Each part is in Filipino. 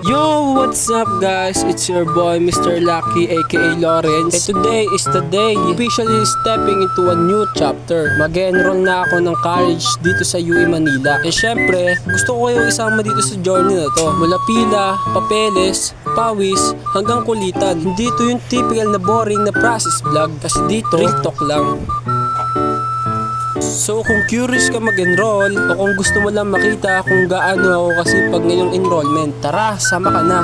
Yo, what's up guys? It's your boy Mr. Lucky aka Lawrence. And today is the day officially stepping into a new chapter. Mag-enroll na ako ng college dito sa UE Manila. And syempre, gusto ko kayong isama dito sa journey na to. Mula pila, papeles, pawis, hanggang kulitan. Hindi ito yung typical na boring na process vlog. Kasi dito, real talk lang. So kung curious ka mag-enroll o kung gusto mo lang makita kung gaano ako kasipag ngayong enrollment, tara, sama ka na.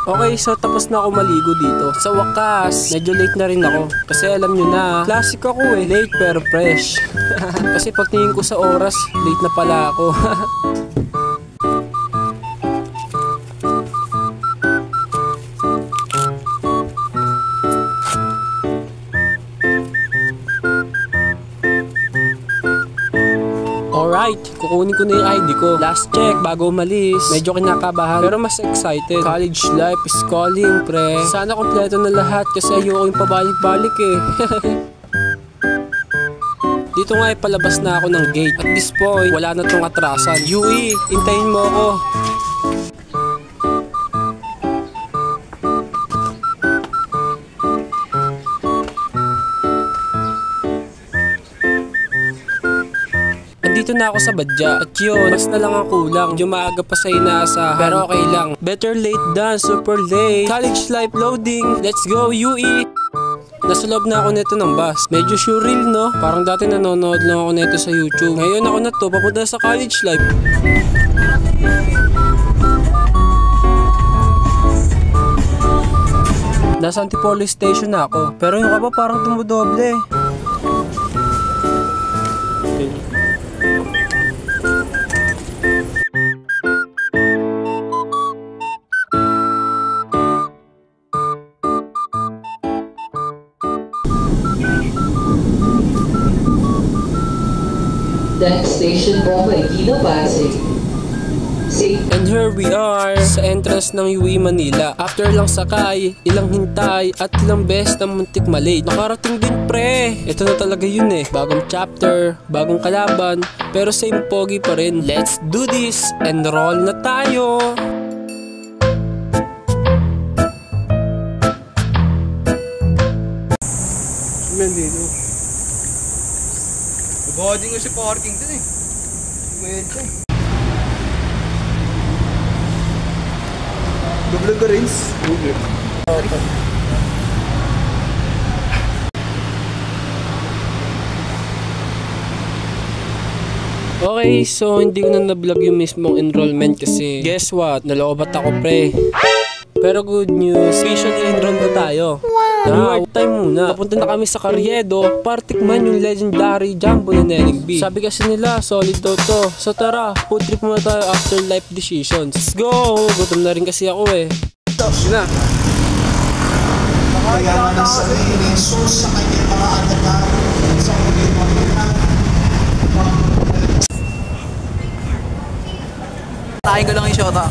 Okay, so tapos na ako maligo dito. Sa wakas, medyo late na rin ako. Kasi alam nyo na, classic ako eh. Late pero fresh. Kasi pagtingin ko sa oras, late na pala ako. Alright, kukunin ko na yung ID ko. Last check bago umalis. Medyo kinakabahan pero mas excited. College life is calling, pre. Sana kompleto na lahat kasi ayoko yung pabalik-balik eh. Dito nga palabas na ako ng gate. At this point, wala na tong atrasan. UE, hintayin mo ako. Dito na ako sa badya. At yun, mas na lang ang kulang. Medyo maaga pa sa inaasahan. Pero okay lang. Better late than super late. College life loading. Let's go UE! Nasa loob na ako nito ng bus. Medyo surreal, no? Parang dati nanonood lang ako nito sa YouTube. Ngayon ako na to, papunta sa college life. Nasa Antipolo Station na ako. Pero yung kaba parang tumudoble. Next station po ay Gino Pasig. And here we are sa entrance ng UE Manila. After lang sakay, ilang hintay at ilang beses na muntik malate. Nakarating din pre. Ito na talaga yun eh. Bagong chapter, bagong kalaban, pero same pogi pa rin. Let's do this! Enroll na tayo! Dito. Boarding ko si parking dun eh. Kwenta eh. Double ka rin? Double. Okay, so hindi ko na na-vlog yung mismong enrollment kasi guess what? Nalobat ako pre. Pero good news, officially enroll na tayo. Now, time muna. Papunta na kami sa Carriedo para tikman yung legendary Jumbo na Neneng B. Sabi kasi nila, solid daw to. So tara, food trip muna tayo after life decisions. Let's go! Gutom na rin kasi ako eh. Sige na. Kaya na sa Jesus sa kanyang mga anak sa muling mga tayo ko lang yung shota.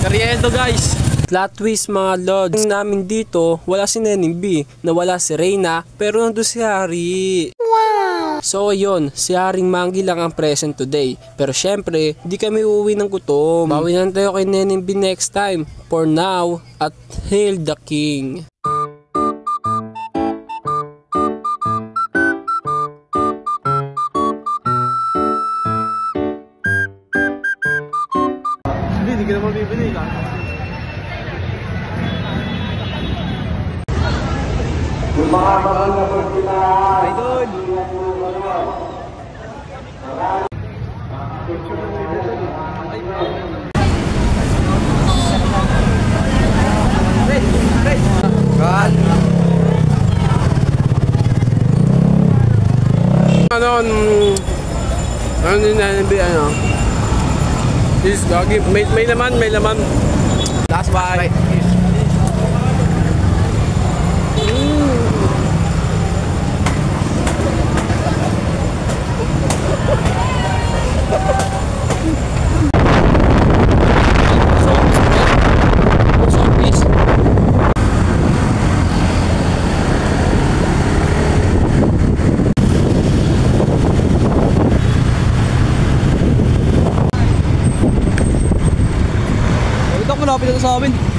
Carriedo guys! Plot twist mga lods. Namin dito, wala si Neneng B, nawala si Reyna, pero nandun si Hari. Wow! So yun, si Haring Manggi lang ang present today. Pero syempre, di kami uuwi ng gutom. Bawi na tayo kay Neneng B next time. For now, at hail the king. Hindi ka naman bibili ka. yung mga mahal na pagkita. Idol! Ano din na ano? This gagi, may laman, may laman. Last bite. malapit na to sa amin.